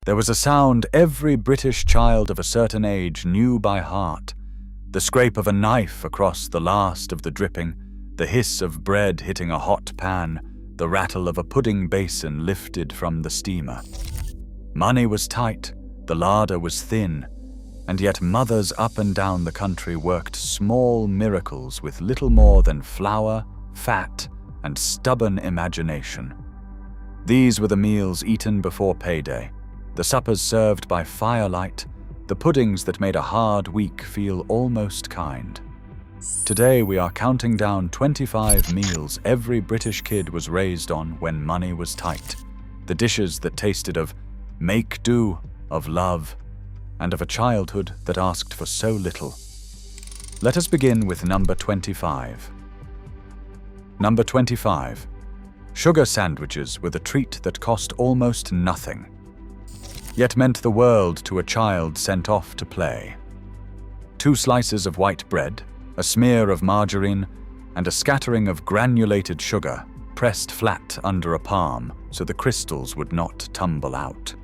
There was a sound every British child of a certain age knew by heart. The scrape of a knife across the last of the dripping, the hiss of bread hitting a hot pan, the rattle of a pudding basin lifted from the steamer. Money was tight, the larder was thin, and yet mothers up and down the country worked small miracles with little more than flour, fat, and stubborn imagination. These were the meals eaten before payday, the suppers served by firelight, the puddings that made a hard week feel almost kind. Today we are counting down 25 meals every British kid was raised on when money was tight, the dishes that tasted of make-do, of love, and of a childhood that asked for so little. Let us begin with number 25. Number 25. Sugar sandwiches were the treat that cost almost nothing, yet meant the world to a child sent off to play. 2 slices of white bread, a smear of margarine, and a scattering of granulated sugar pressed flat under a palm so the crystals would not tumble out.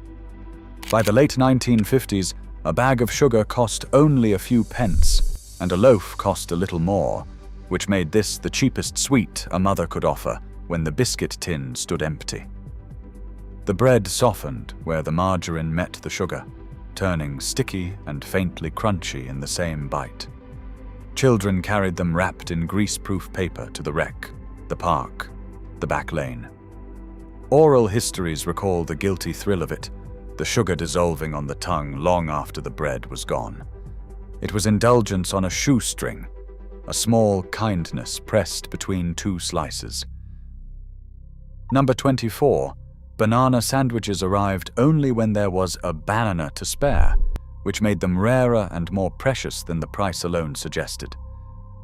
By the late 1950s, a bag of sugar cost only a few pence, and a loaf cost a little more, which made this the cheapest sweet a mother could offer when the biscuit tin stood empty. The bread softened where the margarine met the sugar, turning sticky and faintly crunchy in the same bite. Children carried them wrapped in greaseproof paper to the rec, the park, the back lane. Oral histories recall the guilty thrill of it, the sugar dissolving on the tongue long after the bread was gone. It was indulgence on a shoestring, a small kindness pressed between 2 slices. Number 24. Banana sandwiches arrived only when there was a banana to spare, which made them rarer and more precious than the price alone suggested.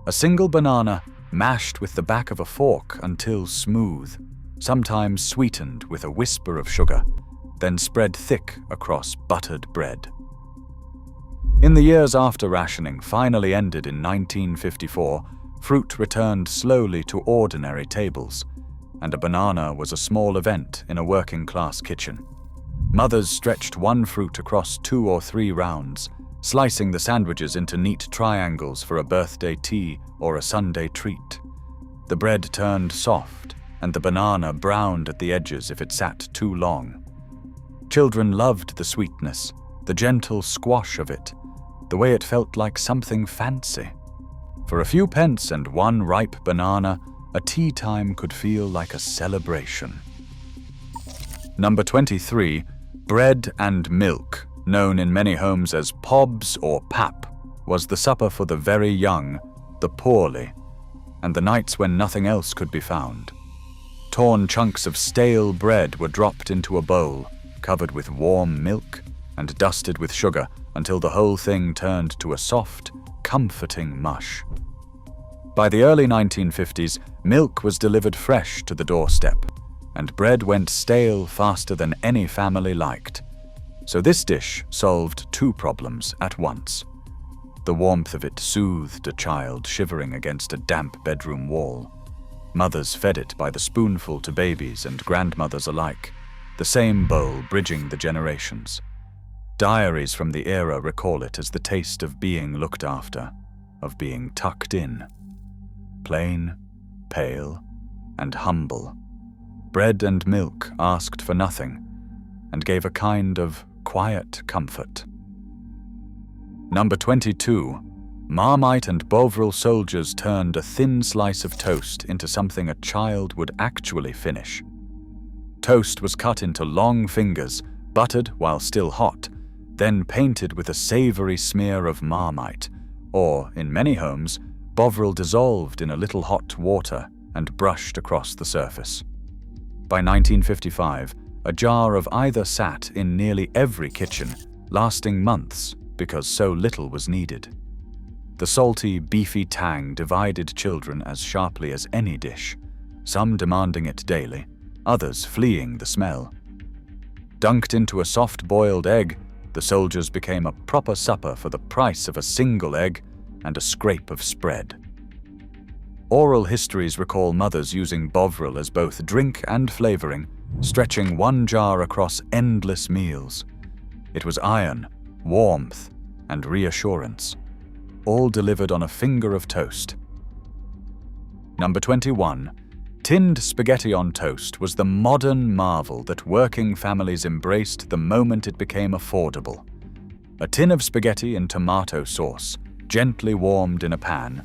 A single banana mashed with the back of a fork until smooth, sometimes sweetened with a whisper of sugar, then spread thick across buttered bread. In the years after rationing finally ended in 1954, fruit returned slowly to ordinary tables, and a banana was a small event in a working-class kitchen. Mothers stretched one fruit across 2 or 3 rounds, slicing the sandwiches into neat triangles for a birthday tea or a Sunday treat. The bread turned soft, and the banana browned at the edges if it sat too long. Children loved the sweetness, the gentle squash of it, the way it felt like something fancy. For a few pence and 1 ripe banana, a tea time could feel like a celebration. Number 23. Bread and milk, known in many homes as pobs or pap, was the supper for the very young, the poorly, and the nights when nothing else could be found. Torn chunks of stale bread were dropped into a bowl, covered with warm milk, and dusted with sugar until the whole thing turned to a soft, comforting mush. By the early 1950s, milk was delivered fresh to the doorstep, and bread went stale faster than any family liked. So this dish solved 2 problems at once. The warmth of it soothed a child shivering against a damp bedroom wall. Mothers fed it by the spoonful to babies and grandmothers alike, the same bowl bridging the generations. Diaries from the era recall it as the taste of being looked after, of being tucked in. Plain, pale, and humble, bread and milk asked for nothing and gave a kind of quiet comfort. Number 22. Marmite and Bovril soldiers turned a thin slice of toast into something a child would actually finish. Toast was cut into long fingers, buttered while still hot, then painted with a savory smear of Marmite, or, in many homes, Bovril dissolved in a little hot water and brushed across the surface. By 1955, a jar of either sat in nearly every kitchen, lasting months because so little was needed. The salty, beefy tang divided children as sharply as any dish, some demanding it daily, others fleeing the smell. Dunked into a soft-boiled egg, the soldiers became a proper supper for the price of a single egg and a scrape of spread. Oral histories recall mothers using Bovril as both drink and flavoring, stretching 1 jar across endless meals. It was iron, warmth, and reassurance, all delivered on a finger of toast. Number 21. Tinned spaghetti on toast was the modern marvel that working families embraced the moment it became affordable. A tin of spaghetti in tomato sauce, gently warmed in a pan,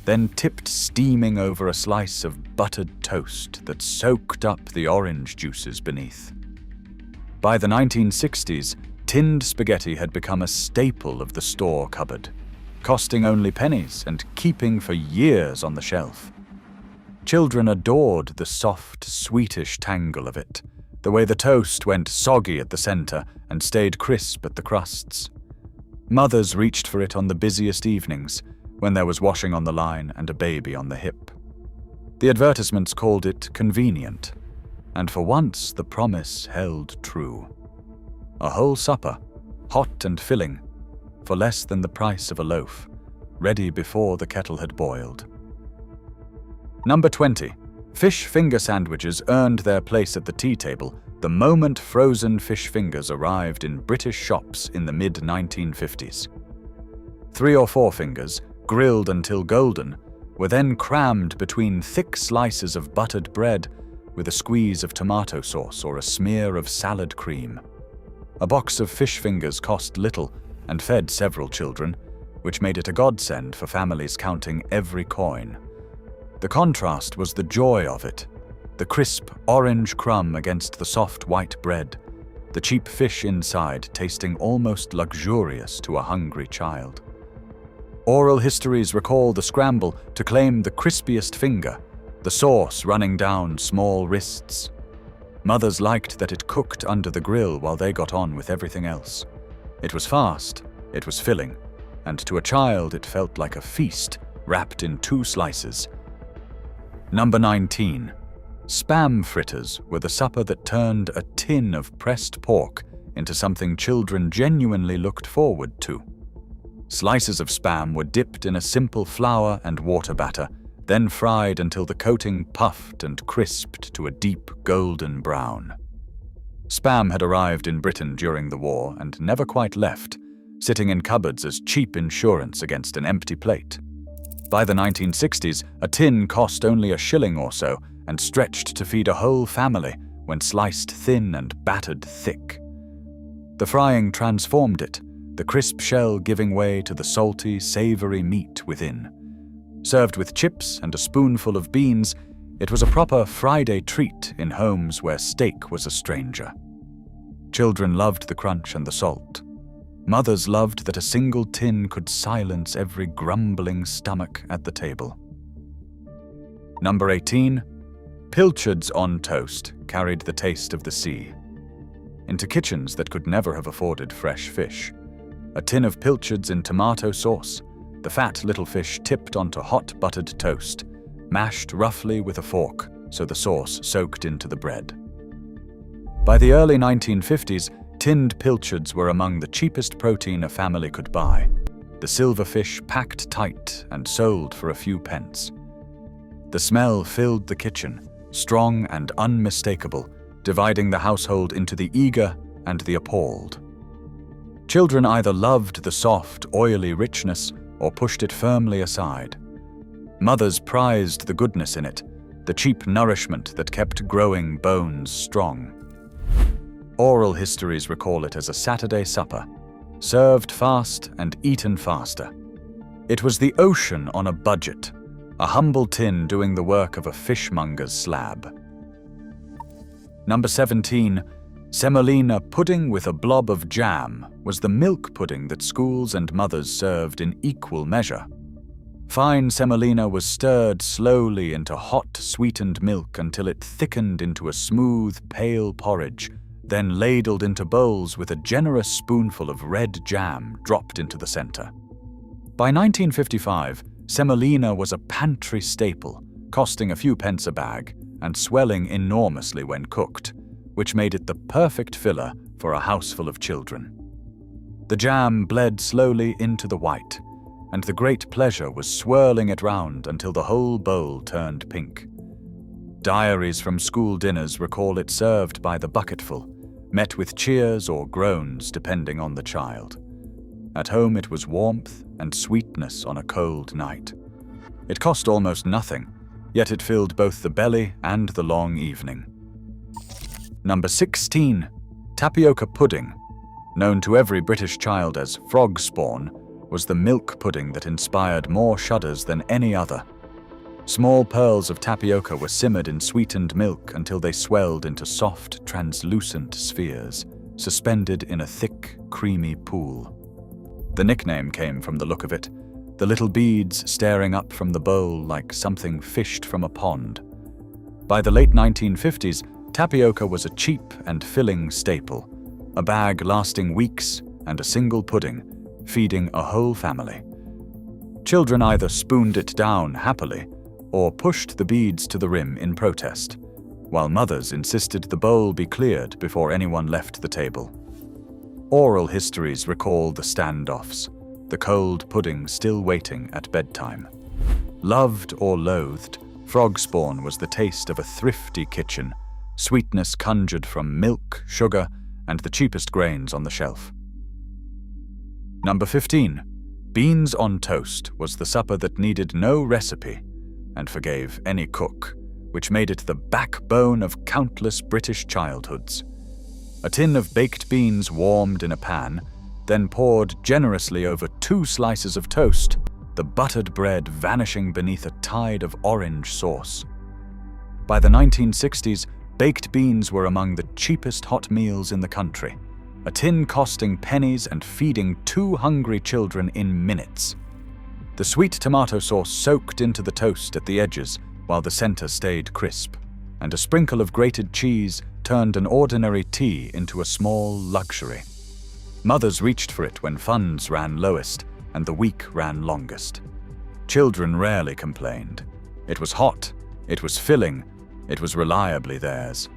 then tipped steaming over a slice of buttered toast that soaked up the orange juices beneath. By the 1960s, tinned spaghetti had become a staple of the store cupboard, costing only pennies and keeping for years on the shelf. Children adored the soft, sweetish tangle of it, the way the toast went soggy at the center and stayed crisp at the crusts. Mothers reached for it on the busiest evenings, when there was washing on the line and a baby on the hip. The advertisements called it convenient, and for once the promise held true. A whole supper, hot and filling, for less than the price of a loaf, ready before the kettle had boiled. Number 20. Fish finger sandwiches earned their place at the tea table the moment frozen fish fingers arrived in British shops in the mid-1950s. 3 or 4 fingers, grilled until golden, were then crammed between thick slices of buttered bread with a squeeze of tomato sauce or a smear of salad cream. A box of fish fingers cost little and fed several children, which made it a godsend for families counting every coin. The contrast was the joy of it, the crisp orange crumb against the soft white bread, the cheap fish inside tasting almost luxurious to a hungry child. Oral histories recall the scramble to claim the crispiest finger, the sauce running down small wrists. Mothers liked that it cooked under the grill while they got on with everything else. It was fast, it was filling, and to a child it felt like a feast wrapped in 2 slices. Number 19. Spam fritters were the supper that turned a tin of pressed pork into something children genuinely looked forward to. Slices of spam were dipped in a simple flour and water batter, then fried until the coating puffed and crisped to a deep golden brown. Spam had arrived in Britain during the war and never quite left, sitting in cupboards as cheap insurance against an empty plate. By the 1960s, a tin cost only a shilling or so and stretched to feed a whole family when sliced thin and battered thick. The frying transformed it, the crisp shell giving way to the salty, savory meat within. Served with chips and a spoonful of beans, it was a proper Friday treat in homes where steak was a stranger. Children loved the crunch and the salt. Mothers loved that a single tin could silence every grumbling stomach at the table. Number 18. Pilchards on toast carried the taste of the sea into kitchens that could never have afforded fresh fish. A tin of Pilchards in tomato sauce, the fat little fish tipped onto hot buttered toast, mashed roughly with a fork so the sauce soaked into the bread. By the early 1950s, tinned Pilchards were among the cheapest protein a family could buy, the silver fish packed tight and sold for a few pence. The smell filled the kitchen, strong and unmistakable, dividing the household into the eager and the appalled. Children either loved the soft, oily richness or pushed it firmly aside. Mothers prized the goodness in it, the cheap nourishment that kept growing bones strong. Oral histories recall it as a Saturday supper, served fast and eaten faster. It was the ocean on a budget, a humble tin doing the work of a fishmonger's slab. Number 17. Semolina pudding with a blob of jam was the milk pudding that schools and mothers served in equal measure. Fine semolina was stirred slowly into hot, sweetened milk until it thickened into a smooth, pale porridge, then ladled into bowls with a generous spoonful of red jam dropped into the center. By 1955, semolina was a pantry staple, costing a few pence a bag and swelling enormously when cooked, which made it the perfect filler for a house full of children. The jam bled slowly into the white, and the great pleasure was swirling it round until the whole bowl turned pink. Diaries from school dinners recall it served by the bucketful, met with cheers or groans depending on the child. At home it was warmth and sweetness on a cold night. It cost almost nothing, yet it filled both the belly and the long evening. Number 16. Tapioca pudding. Known to every British child as frog spawn, was the milk pudding that inspired more shudders than any other. Small pearls of tapioca were simmered in sweetened milk until they swelled into soft, translucent spheres, suspended in a thick, creamy pool. The nickname came from the look of it, the little beads staring up from the bowl like something fished from a pond. By the late 1950s, tapioca was a cheap and filling staple, a bag lasting weeks and a single pudding, feeding a whole family. Children either spooned it down happily or pushed the beads to the rim in protest, while mothers insisted the bowl be cleared before anyone left the table. Oral histories recall the standoffs, the cold pudding still waiting at bedtime. Loved or loathed, frog spawn was the taste of a thrifty kitchen, sweetness conjured from milk, sugar, and the cheapest grains on the shelf. Number 15. Beans on toast was the supper that needed no recipe and forgave any cook, which made it the backbone of countless British childhoods. A tin of baked beans warmed in a pan, then poured generously over 2 slices of toast, the buttered bread vanishing beneath a tide of orange sauce. By the 1960s, baked beans were among the cheapest hot meals in the country, a tin costing pennies and feeding 2 hungry children in minutes. The sweet tomato sauce soaked into the toast at the edges while the center stayed crisp, and a sprinkle of grated cheese turned an ordinary tea into a small luxury. Mothers reached for it when funds ran lowest and the week ran longest. Children rarely complained. It was hot, it was filling, it was reliably theirs.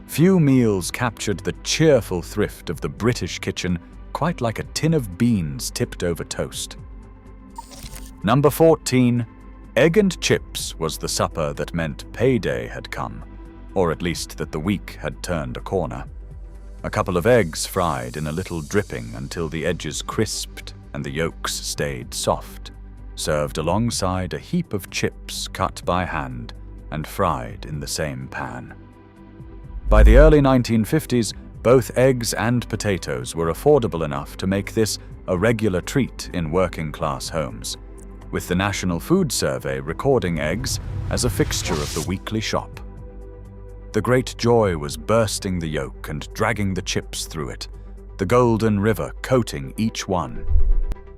Few meals captured the cheerful thrift of the British kitchen quite like a tin of beans tipped over toast. Number 14. Egg and chips was the supper that meant payday had come, or at least that the week had turned a corner. A couple of eggs fried in a little dripping until the edges crisped and the yolks stayed soft, served alongside a heap of chips cut by hand and fried in the same pan. By the early 1950s, both eggs and potatoes were affordable enough to make this a regular treat in working-class homes, with the National Food Survey recording eggs as a fixture of the weekly shop. The great joy was bursting the yolk and dragging the chips through it, the golden river coating each one.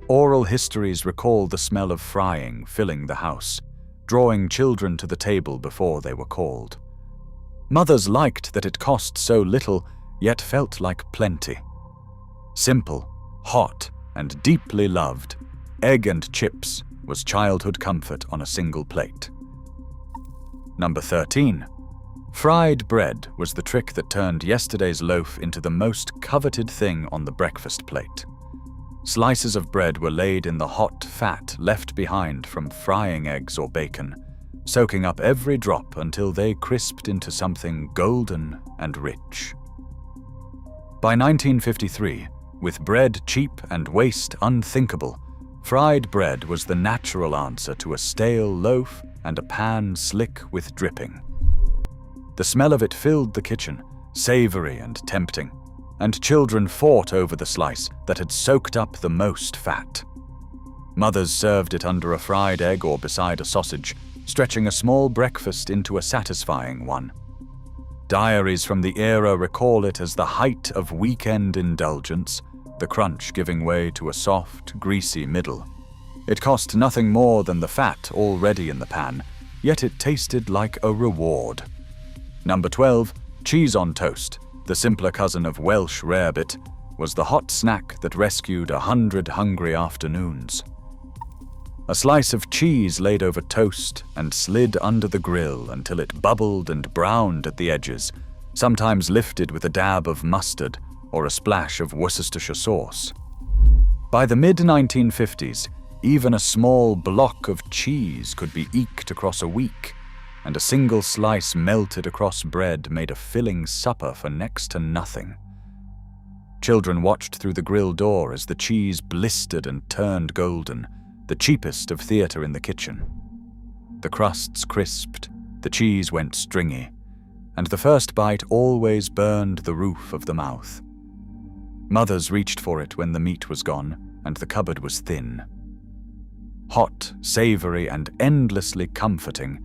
Oral histories recall the smell of frying filling the house, drawing children to the table before they were called. Mothers liked that it cost so little, yet felt like plenty. Simple, hot, and deeply loved, egg and chips was childhood comfort on a single plate. Number 13. Fried bread was the trick that turned yesterday's loaf into the most coveted thing on the breakfast plate. Slices of bread were laid in the hot fat left behind from frying eggs or bacon, soaking up every drop until they crisped into something golden and rich. By 1953, with bread cheap and waste unthinkable, fried bread was the natural answer to a stale loaf and a pan slick with dripping. The smell of it filled the kitchen, savory and tempting, and children fought over the slice that had soaked up the most fat. Mothers served it under a fried egg or beside a sausage, stretching a small breakfast into a satisfying one. Diaries from the era recall it as the height of weekend indulgence, the crunch giving way to a soft, greasy middle. It cost nothing more than the fat already in the pan, yet it tasted like a reward. Number 12, cheese on toast, the simpler cousin of Welsh rarebit, was the hot snack that rescued 100 hungry afternoons. A slice of cheese laid over toast and slid under the grill until it bubbled and browned at the edges, sometimes lifted with a dab of mustard or a splash of Worcestershire sauce. By the mid-1950s, even a small block of cheese could be eked across a week, and a single slice melted across bread made a filling supper for next to nothing. Children watched through the grill door as the cheese blistered and turned golden, the cheapest of theatre in the kitchen. The crusts crisped, the cheese went stringy, and the first bite always burned the roof of the mouth. Mothers reached for it when the meat was gone and the cupboard was thin. Hot, savory, and endlessly comforting,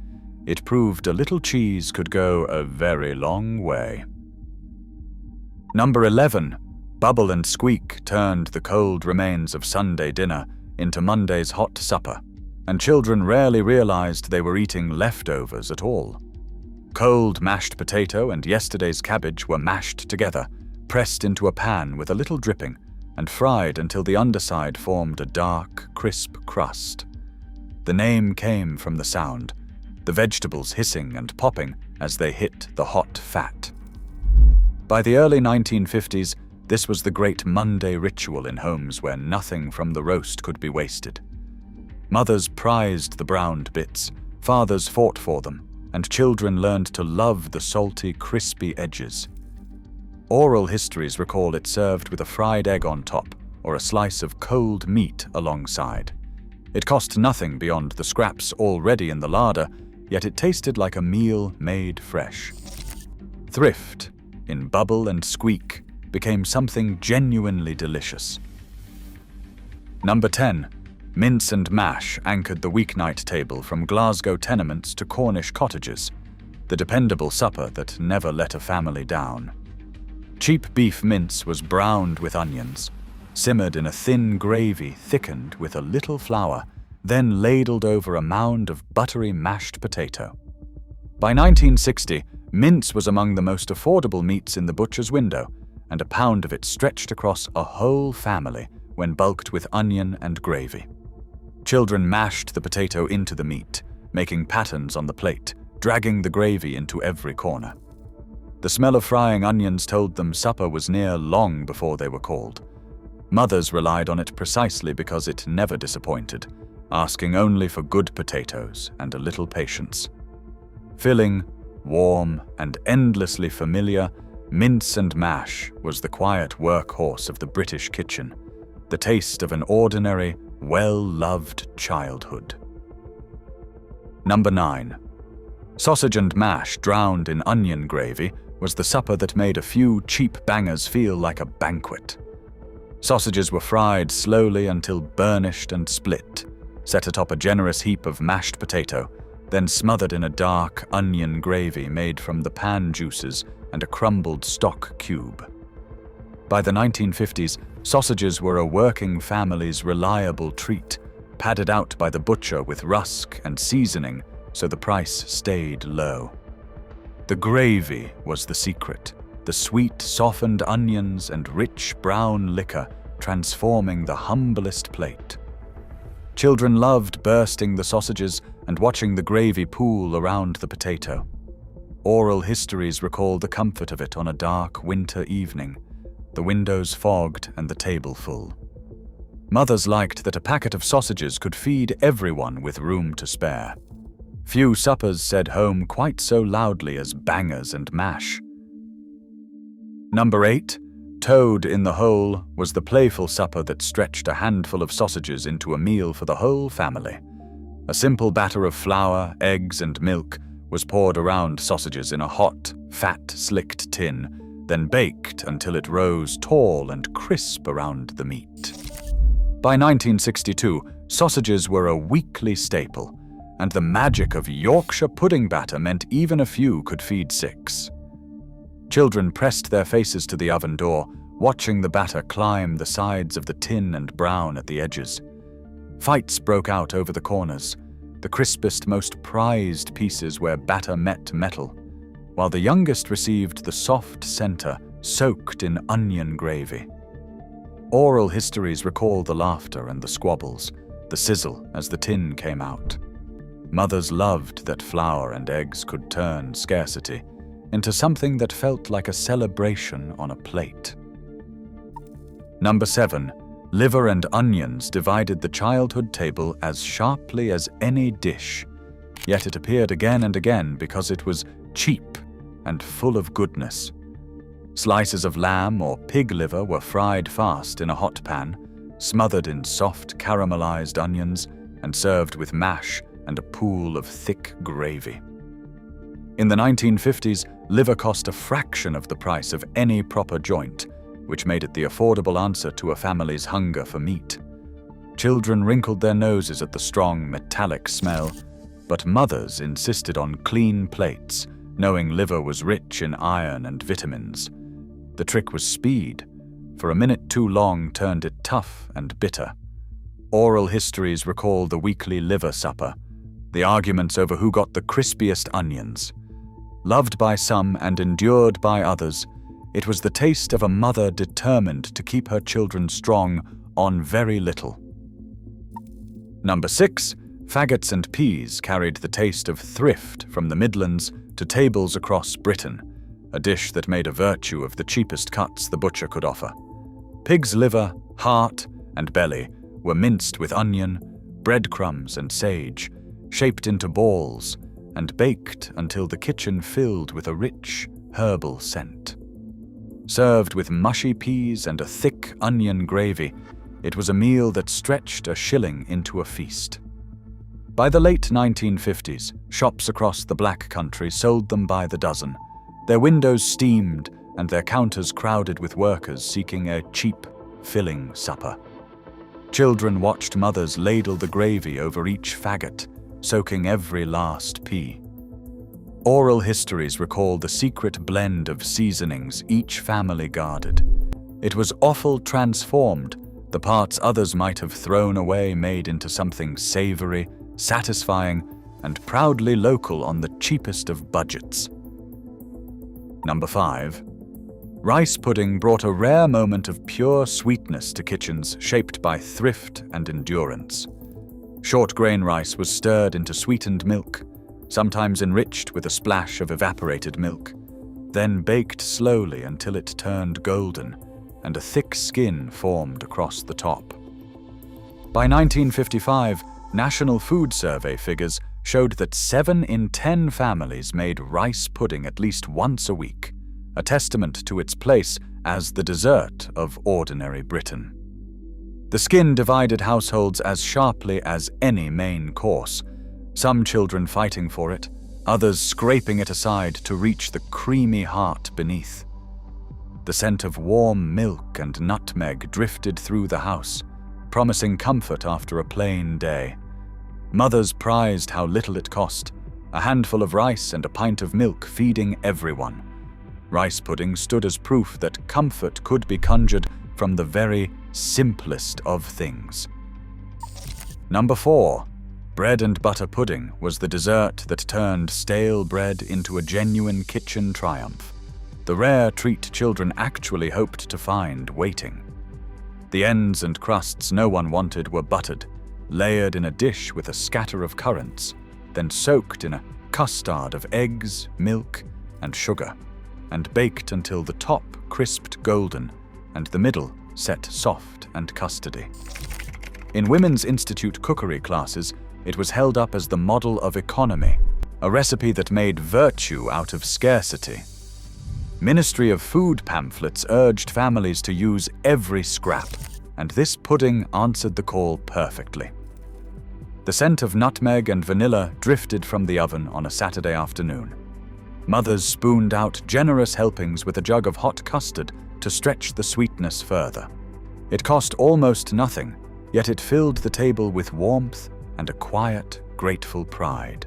it proved a little cheese could go a very long way. Number 11. Bubble and Squeak turned the cold remains of Sunday dinner into Monday's hot supper, and children rarely realized they were eating leftovers at all. Cold mashed potato and yesterday's cabbage were mashed together, pressed into a pan with a little dripping, and fried until the underside formed a dark, crisp crust. The name came from the sound, the vegetables hissing and popping as they hit the hot fat. By the early 1950s, this was the great Monday ritual in homes where nothing from the roast could be wasted. Mothers prized the browned bits, fathers fought for them, and children learned to love the salty, crispy edges. Oral histories recall it served with a fried egg on top or a slice of cold meat alongside. It cost nothing beyond the scraps already in the larder, yet it tasted like a meal made fresh. Thrift, in Bubble and Squeak, became something genuinely delicious. Number 10. Mince and mash anchored the weeknight table from Glasgow tenements to Cornish cottages, the dependable supper that never let a family down. Cheap beef mince was browned with onions, simmered in a thin gravy thickened with a little flour, then ladled over a mound of buttery mashed potato. By 1960, mince was among the most affordable meats in the butcher's window, and a pound of it stretched across a whole family when bulked with onion and gravy. Children mashed the potato into the meat, making patterns on the plate, dragging the gravy into every corner. The smell of frying onions told them supper was near long before they were called. Mothers relied on it precisely because it never disappointed, asking only for good potatoes and a little patience. Filling, warm, and endlessly familiar, mince and mash was the quiet workhorse of the British kitchen, the taste of an ordinary, well-loved childhood. Number 9. Sausage and mash drowned in onion gravy was the supper that made a few cheap bangers feel like a banquet. Sausages were fried slowly until burnished and split, set atop a generous heap of mashed potato, then smothered in a dark onion gravy made from the pan juices and a crumbled stock cube. By the 1950s, sausages were a working family's reliable treat, padded out by the butcher with rusk and seasoning so the price stayed low. The gravy was the secret, the sweet, softened onions and rich brown liquor transforming the humblest plate. Children loved bursting the sausages and watching the gravy pool around the potato. Oral histories recall the comfort of it on a dark winter evening, the windows fogged and the table full. Mothers liked that a packet of sausages could feed everyone with room to spare. Few suppers said home quite so loudly as bangers and mash. Number 8. Toad in the Hole was the playful supper that stretched a handful of sausages into a meal for the whole family. A simple batter of flour, eggs, and milk was poured around sausages in a hot, fat-slicked tin, then baked until it rose tall and crisp around the meat. By 1962, sausages were a weekly staple, and the magic of Yorkshire pudding batter meant even a few could feed 6. Children pressed their faces to the oven door, watching the batter climb the sides of the tin and brown at the edges. Fights broke out over the corners, the crispest, most prized pieces where batter met metal, while the youngest received the soft center soaked in onion gravy. Oral histories recall the laughter and the squabbles, the sizzle as the tin came out. Mothers loved that flour and eggs could turn scarcity into something that felt like a celebration on a plate. Number 7. Liver and onions divided the childhood table as sharply as any dish, yet it appeared again and again because it was cheap and full of goodness. Slices of lamb or pig liver were fried fast in a hot pan, smothered in soft caramelized onions, and served with mash and a pool of thick gravy. In the 1950s, liver cost a fraction of the price of any proper joint, which made it the affordable answer to a family's hunger for meat. Children wrinkled their noses at the strong, metallic smell, but mothers insisted on clean plates, knowing liver was rich in iron and vitamins. The trick was speed, for a minute too long turned it tough and bitter. Oral histories recall the weekly liver supper, the arguments over who got the crispiest onions. Loved by some and endured by others, it was the taste of a mother determined to keep her children strong on very little. Number 6, faggots and peas carried the taste of thrift from the Midlands to tables across Britain, a dish that made a virtue of the cheapest cuts the butcher could offer. Pig's liver, heart, and belly were minced with onion, breadcrumbs, and sage, shaped into balls, and baked until the kitchen filled with a rich, herbal scent. Served with mushy peas and a thick onion gravy, it was a meal that stretched a shilling into a feast. By the late 1950s, shops across the Black Country sold them by the dozen. Their windows steamed and their counters crowded with workers seeking a cheap, filling supper. Children watched mothers ladle the gravy over each faggot, soaking every last pea. Oral histories recall the secret blend of seasonings each family guarded. It was offal transformed, the parts others might have thrown away made into something savory, satisfying, and proudly local on the cheapest of budgets. Number 5. Rice pudding brought a rare moment of pure sweetness to kitchens shaped by thrift and endurance. Short grain rice was stirred into sweetened milk, sometimes enriched with a splash of evaporated milk, then baked slowly until it turned golden, and a thick skin formed across the top. By 1955, National Food Survey figures showed that 7 in 10 families made rice pudding at least once a week, a testament to its place as the dessert of ordinary Britain. The skin divided households as sharply as any main course, some children fighting for it, others scraping it aside to reach the creamy heart beneath. The scent of warm milk and nutmeg drifted through the house, promising comfort after a plain day. Mothers prized how little it cost, a handful of rice and a pint of milk feeding everyone. Rice pudding stood as proof that comfort could be conjured from the very simplest of things. Number 4. Bread and butter pudding was the dessert that turned stale bread into a genuine kitchen triumph, the rare treat children actually hoped to find waiting. The ends and crusts no one wanted were buttered, layered in a dish with a scatter of currants, then soaked in a custard of eggs, milk, and sugar, and baked until the top crisped golden and the middle set soft and custardy. In Women's Institute cookery classes, it was held up as the model of economy, a recipe that made virtue out of scarcity. Ministry of Food pamphlets urged families to use every scrap, and this pudding answered the call perfectly. The scent of nutmeg and vanilla drifted from the oven on a Saturday afternoon. Mothers spooned out generous helpings with a jug of hot custard to stretch the sweetness further. It cost almost nothing, yet it filled the table with warmth and a quiet, grateful pride.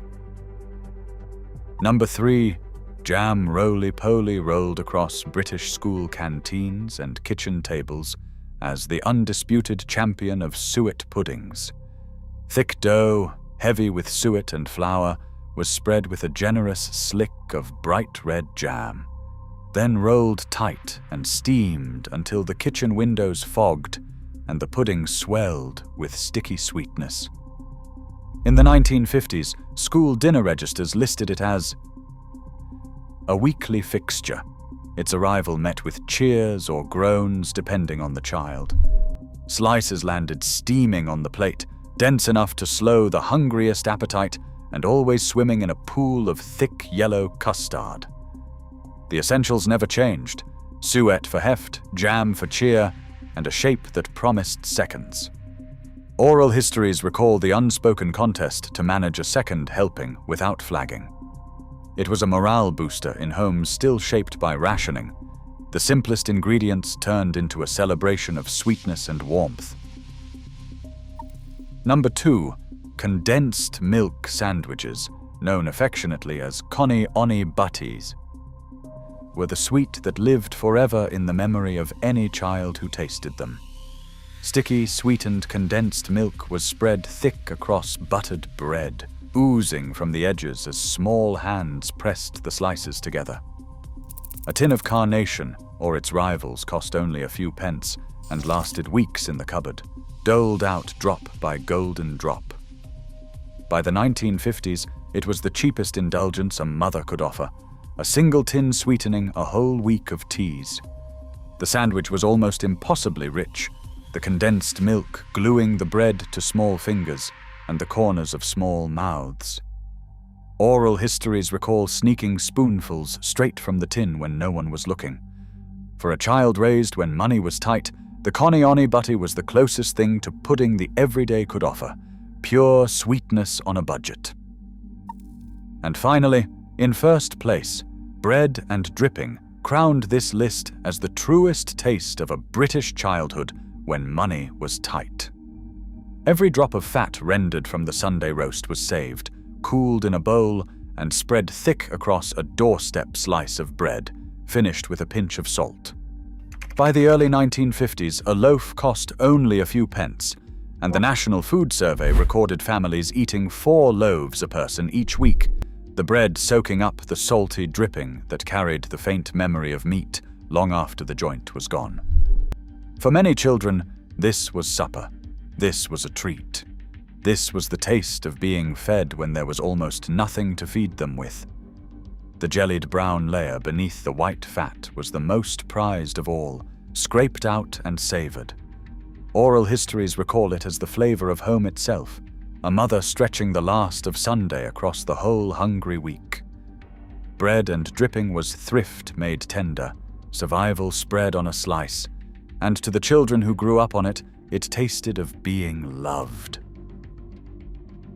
Number 3. Jam roly-poly rolled across British school canteens and kitchen tables as the undisputed champion of suet puddings. Thick dough, heavy with suet and flour, was spread with a generous slick of bright red jam, then rolled tight and steamed until the kitchen windows fogged and the pudding swelled with sticky sweetness. In the 1950s, school dinner registers listed it as a weekly fixture, its arrival met with cheers or groans depending on the child. Slices landed steaming on the plate, dense enough to slow the hungriest appetite and always swimming in a pool of thick yellow custard. The essentials never changed: suet for heft, jam for cheer, and a shape that promised seconds. Oral histories recall the unspoken contest to manage a second helping without flagging. It was a morale booster in homes still shaped by rationing. The simplest ingredients turned into a celebration of sweetness and warmth. Number 2. Condensed milk sandwiches, known affectionately as Connie Oni Butties, were the sweet that lived forever in the memory of any child who tasted them. Sticky, sweetened condensed milk was spread thick across buttered bread, oozing from the edges as small hands pressed the slices together. A tin of Carnation, or its rivals, cost only a few pence and lasted weeks in the cupboard, doled out drop by golden drop. By the 1950s, it was the cheapest indulgence a mother could offer, a single tin sweetening a whole week of teas. The sandwich was almost impossibly rich, the condensed milk gluing the bread to small fingers and the corners of small mouths. Oral histories recall sneaking spoonfuls straight from the tin when no one was looking. For a child raised when money was tight, the Connie Oni Butty was the closest thing to pudding the everyday could offer, pure sweetness on a budget. And finally, in first place, bread and dripping crowned this list as the truest taste of a British childhood when money was tight. Every drop of fat rendered from the Sunday roast was saved, cooled in a bowl, and spread thick across a doorstep slice of bread, finished with a pinch of salt. By the early 1950s, a loaf cost only a few pence, and the National Food Survey recorded families eating 4 loaves a person each week, the bread soaking up the salty dripping that carried the faint memory of meat long after the joint was gone. For many children, this was supper. This was a treat. This was the taste of being fed when there was almost nothing to feed them with. The jellied brown layer beneath the white fat was the most prized of all, scraped out and savored. Oral histories recall it as the flavor of home itself, a mother stretching the last of Sunday across the whole hungry week. Bread and dripping was thrift made tender, survival spread on a slice, and to the children who grew up on it, it tasted of being loved.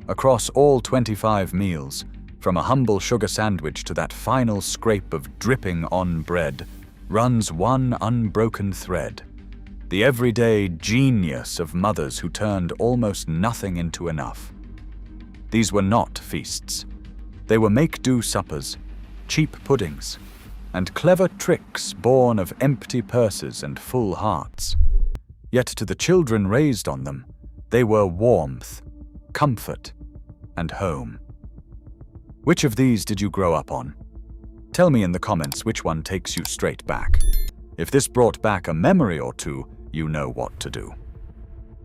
Across all 25 meals, from a humble sugar sandwich to that final scrape of dripping on bread, runs one unbroken thread: the everyday genius of mothers who turned almost nothing into enough. These were not feasts. They were make-do suppers, cheap puddings, and clever tricks born of empty purses and full hearts. Yet to the children raised on them, they were warmth, comfort, and home. Which of these did you grow up on? Tell me in the comments which one takes you straight back. If this brought back a memory or two, you know what to do.